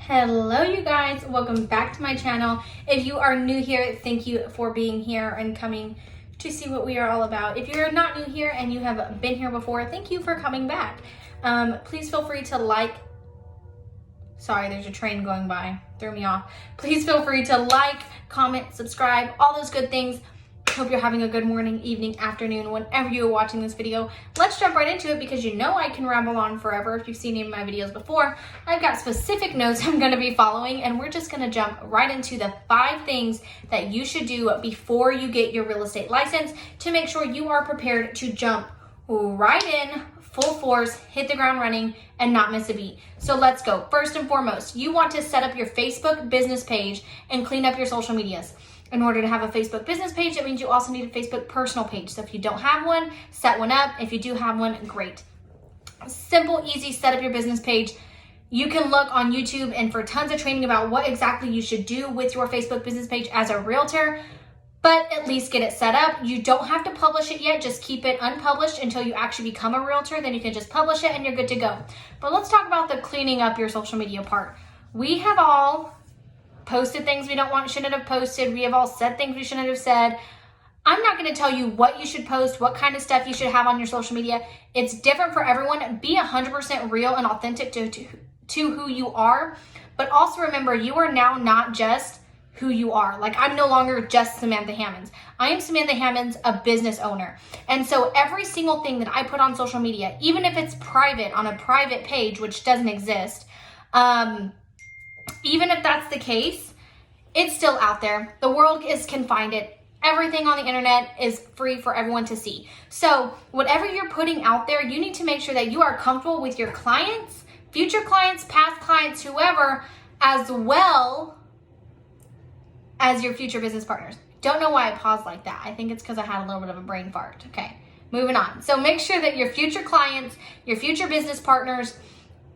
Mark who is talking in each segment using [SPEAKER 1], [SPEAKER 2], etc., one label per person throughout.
[SPEAKER 1] Hello you guys, welcome back to my channel. If you are new here, thank you for being here and coming to see what we are all about. If you're not new here and you have been here before, thank you for coming back. Please feel free to sorry, there's a train going by, threw me off. Please feel free to like, comment, subscribe, all those good things. Hope you're having a good morning, evening, afternoon, whenever you're watching this video. Let's jump right into it because you know I can ramble on forever. If you've seen any of my videos before, I've got specific notes I'm going to be following, and we're just going to jump right into the 5 things that you should do before you get your real estate license to make sure you are prepared to jump right in, full force, hit the ground running, and not miss a beat. So let's go. First and foremost, you want to set up your Facebook business page and clean up your social medias. In order to have a Facebook business page, that means you also need a Facebook personal page. So if you don't have one, set one up. If you do have one, great. Simple, easy, set up your business page. You can look on YouTube and for tons of training about what exactly you should do with your Facebook business page as a realtor, but at least get it set up. You don't have to publish it yet. Just keep it unpublished until you actually become a realtor. Then you can just publish it and you're good to go. But let's talk about the cleaning up your social media part. We have all posted things we shouldn't have posted. We have all said things we shouldn't have said. I'm not going to tell you what you should post, what kind of stuff you should have on your social media. It's different for everyone. Be 100% real and authentic to who you are. But also remember, you are now not just who you are. Like, I'm no longer just Samantha Hammonds. I am Samantha Hammonds, a business owner. And so every single thing that I put on social media, even if it's private on a private page, which doesn't exist, even if that's the case, it's still out there. The world can find it. Everything on the internet is free for everyone to see. So whatever you're putting out there, you need to make sure that you are comfortable with your clients, future clients, past clients, whoever, as well as your future business partners. Don't know why I paused like that. I think it's because I had a little bit of a brain fart. Okay, moving on. So make sure that your future clients, your future business partners,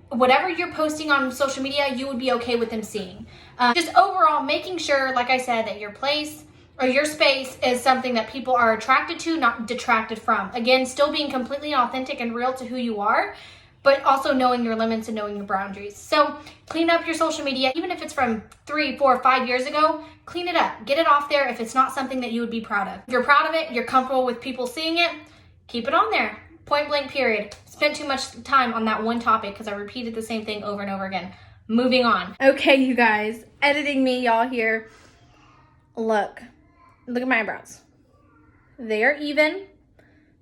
[SPEAKER 1] whatever you're posting on social media, you would be okay with them seeing. Just overall, making sure, like I said, that your place or your space is something that people are attracted to, not detracted from. Again, still being completely authentic and real to who you are, but also knowing your limits and knowing your boundaries. So clean up your social media, even if it's from 3, 4, 5 years ago, clean it up. Get it off there if it's not something that you would be proud of. If you're proud of it, you're comfortable with people seeing it, keep it on there. Point blank, period. Spent too much time on that one topic because I repeated the same thing over and over again. Moving on. Okay, you guys, editing me, y'all here. Look at my eyebrows. They are even.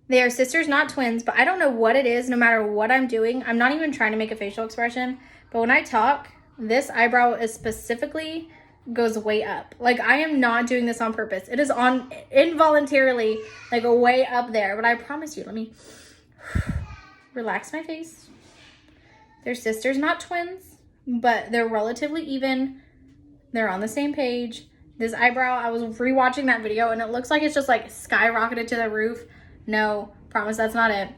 [SPEAKER 1] They are sisters, not twins, but I don't know what it is no matter what I'm doing. I'm not even trying to make a facial expression, but when I talk, this eyebrow is specifically goes way up. Like, I am not doing this on purpose. It is on involuntarily, like, way up there, but I promise you, let me relax my face. They're sisters, not twins, but they're relatively even. They're on the same page. This eyebrow, I was rewatching that video and it looks like it's just like skyrocketed to the roof. No, promise that's not it.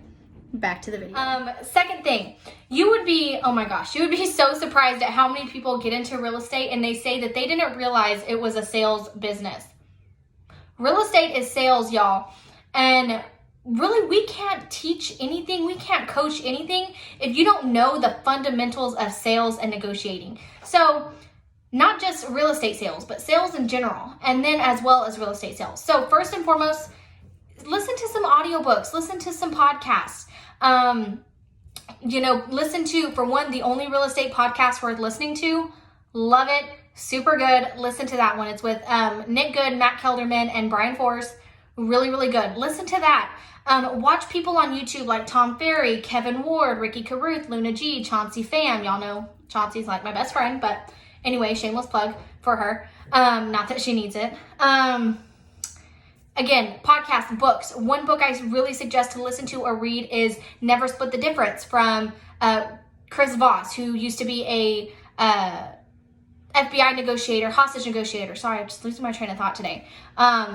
[SPEAKER 1] Back to the video. Second thing, you would be so surprised at how many people get into real estate and they say that they didn't realize it was a sales business. Real estate is sales, y'all. And really, we can't teach anything, we can't coach anything if you don't know the fundamentals of sales and negotiating. So not just real estate sales, but sales in general, and then as well as real estate sales. So first and foremost, listen to some audiobooks, listen to some podcasts. Listen to, for one, the only real estate podcast worth listening to. Love it. Super good. Listen to that one. It's with Nick Good, Matt Kelderman, and Brian Force. Really, really good. Listen to that. Watch people on YouTube like Tom Ferry, Kevin Ward, Ricky Carruth, Luna G, Chauncey Pham. Y'all know Chauncey's like my best friend, but anyway, shameless plug for her. Not that she needs it. Again, podcasts, books. One book I really suggest to listen to or read is Never Split the Difference from Chris Voss, who used to be a FBI negotiator, hostage negotiator. Sorry, I'm just losing my train of thought today.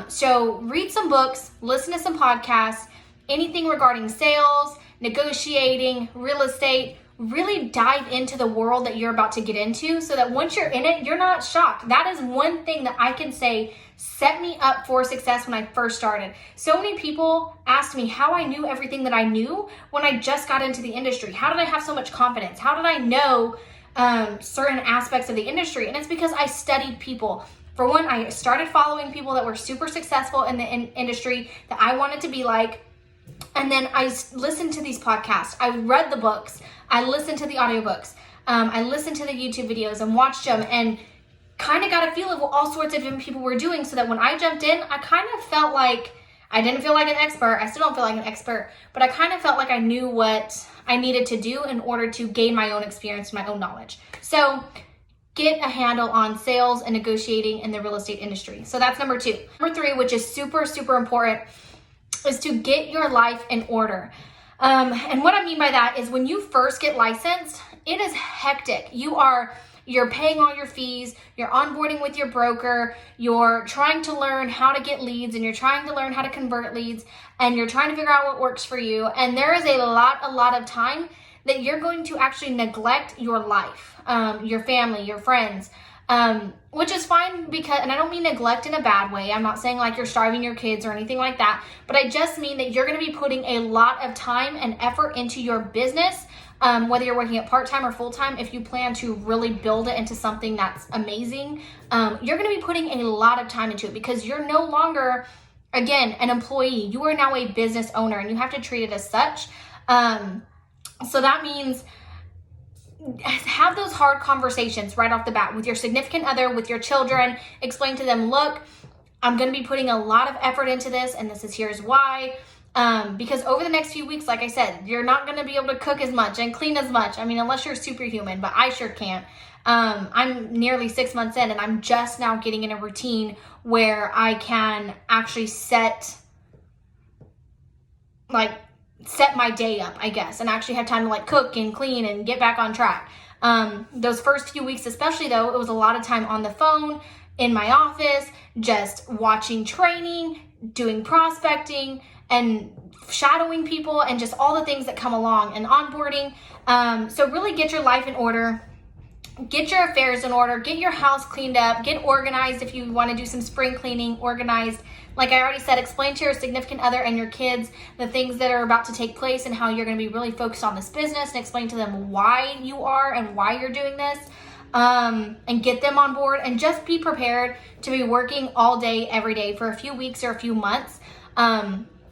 [SPEAKER 1] So read some books, listen to some podcasts, anything regarding sales, negotiating, real estate. Really dive into the world that you're about to get into so that once you're in it, you're not shocked. That is one thing that I can say set me up for success when I first started. So many people asked me how I knew everything that I knew when I just got into the industry. How did I have so much confidence? How did I know certain aspects of the industry. And it's because I studied people. For one, I started following people that were super successful in the industry that I wanted to be like. And then I listened to these podcasts. I read the books. I listened to the audiobooks. I listened to the YouTube videos and watched them and kind of got a feel of what all sorts of different people were doing, so that when I jumped in, I kind of felt like, I didn't feel like an expert. I still don't feel like an expert, but I kind of felt like I knew what I needed to do in order to gain my own experience, my own knowledge. So get a handle on sales and negotiating in the real estate industry. So that's number 2. Number 3, which is super, super important, is to get your life in order. And what I mean by that is when you first get licensed, it is hectic. You're paying all your fees, you're onboarding with your broker, you're trying to learn how to get leads, and you're trying to learn how to convert leads, and you're trying to figure out what works for you. And there is a lot of time that you're going to actually neglect your life, your family, your friends, which is fine, because, and I don't mean neglect in a bad way. I'm not saying like you're starving your kids or anything like that, but I just mean that you're going to be putting a lot of time and effort into your business, whether you're working at part-time or full-time. If you plan to really build it into something that's amazing, you're going to be putting a lot of time into it, because you're no longer, again, an employee. You are now a business owner, and you have to treat it as such. So that means have those hard conversations right off the bat with your significant other, with your children. Explain to them, look, I'm going to be putting a lot of effort into this, and here's why. Because over the next few weeks, like I said, you're not going to be able to cook as much and clean as much. I mean, unless you're superhuman, but I sure can't. I'm nearly 6 months in, and I'm just now getting in a routine where I can actually set my day up, I guess, and actually have time to like cook and clean and get back on track. Those first few weeks, especially though, it was a lot of time on the phone, in my office, just watching training, doing prospecting, and shadowing people, and just all the things that come along, and onboarding. So really get your life in order, get your affairs in order, get your house cleaned up, get organized. If you want to do some spring cleaning, organized. Like I already said, explain to your significant other and your kids the things that are about to take place and how you're going to be really focused on this business, and explain to them why you are and why you're doing this, and get them on board, and just be prepared to be working all day, every day for a few weeks or a few months.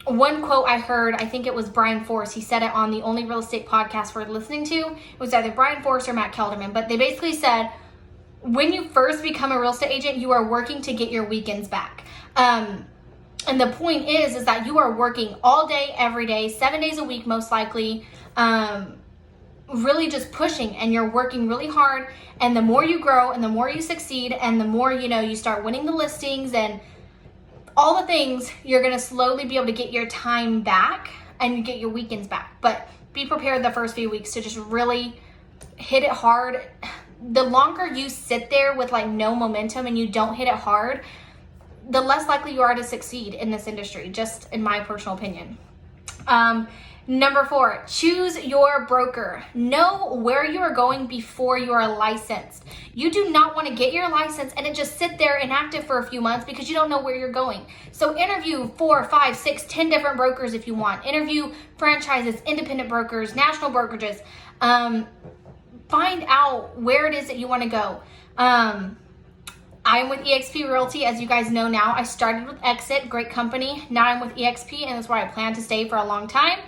[SPEAKER 1] One quote I heard, I think it was Brian Force. He said it on the only real estate podcast we're listening to. It was either Brian Force or Matt Kelderman, but they basically said, when you first become a real estate agent, you are working to get your weekends back. And the point is that you are working all day, every day, 7 days a week, most likely, really just pushing, and you're working really hard. And the more you grow and the more you succeed and the more, you start winning the listings and all the things, you're going to slowly be able to get your time back and you get your weekends back. But be prepared the first few weeks to just really hit it hard. The longer you sit there with like no momentum and you don't hit it hard, the less likely you are to succeed in this industry, just in my personal opinion. Number 4, choose your broker. Know where you are going before you are licensed. You do not want to get your license and it just sit there inactive for a few months because you don't know where you're going. So interview 4, 5, 6, 10 different brokers if you want. Interview franchises, independent brokers, national brokerages. Find out where it is that you want to go. I'm with eXp Realty, as you guys know now. I started with Exit, great company. Now I'm with eXp, and that's where I plan to stay for a long time.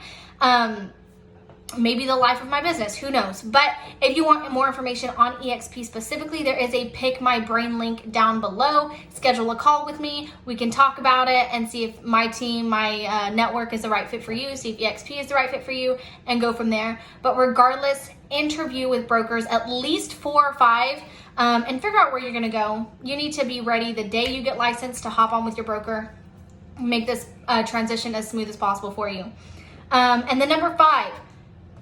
[SPEAKER 1] Maybe the life of my business, who knows? But if you want more information on eXp specifically, there is a Pick My Brain link down below. Schedule a call with me. We can talk about it and see if my team, my network is the right fit for you, see if eXp is the right fit for you, and go from there. But regardless, interview with brokers, at least 4 or 5, and figure out where you're gonna go. You need to be ready the day you get licensed to hop on with your broker, make this transition as smooth as possible for you. And then number 5,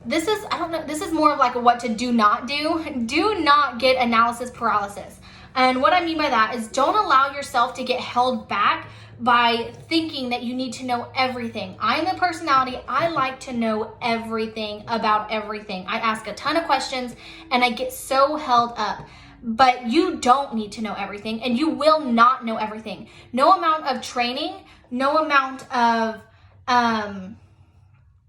[SPEAKER 1] this is more of like a what to do not do. Do not get analysis paralysis. And what I mean by that is don't allow yourself to get held back by thinking that you need to know everything. I am a personality. I like to know everything about everything. I ask a ton of questions and I get so held up. But you don't need to know everything, and you will not know everything. No amount of training, no amount of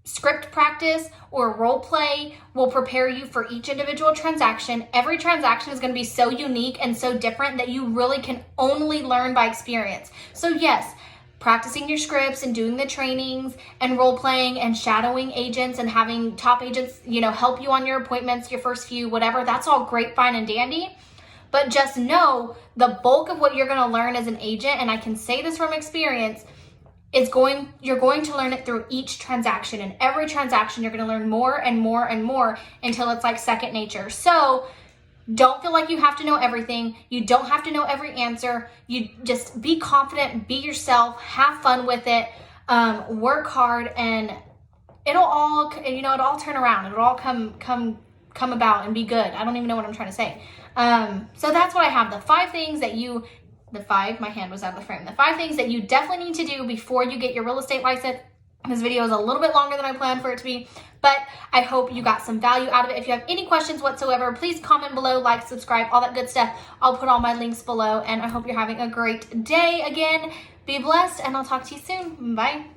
[SPEAKER 1] script practice or role play will prepare you for each individual transaction. Every transaction is going to be so unique and so different that you really can only learn by experience. So yes, practicing your scripts and doing the trainings and role playing and shadowing agents and having top agents, help you on your appointments, your first few, whatever, that's all great, fine, and dandy. But just know the bulk of what you're going to learn as an agent, and I can say this from experience, you're going to learn it through each transaction. And every transaction, you're going to learn more and more and more until it's like second nature. So don't feel like you have to know everything. You don't have to know every answer. You just be confident, be yourself, have fun with it, work hard, and it'll all turn around. It'll all come about and be good. I don't even know what I'm trying to say. So that's what I have. My hand was out of the frame. The 5 things that you definitely need to do before you get your real estate license. This video is a little bit longer than I planned for it to be, but I hope you got some value out of it. If you have any questions whatsoever, please comment below, like, subscribe, all that good stuff. I'll put all my links below, and I hope you're having a great day. Again, be blessed, and I'll talk to you soon. Bye.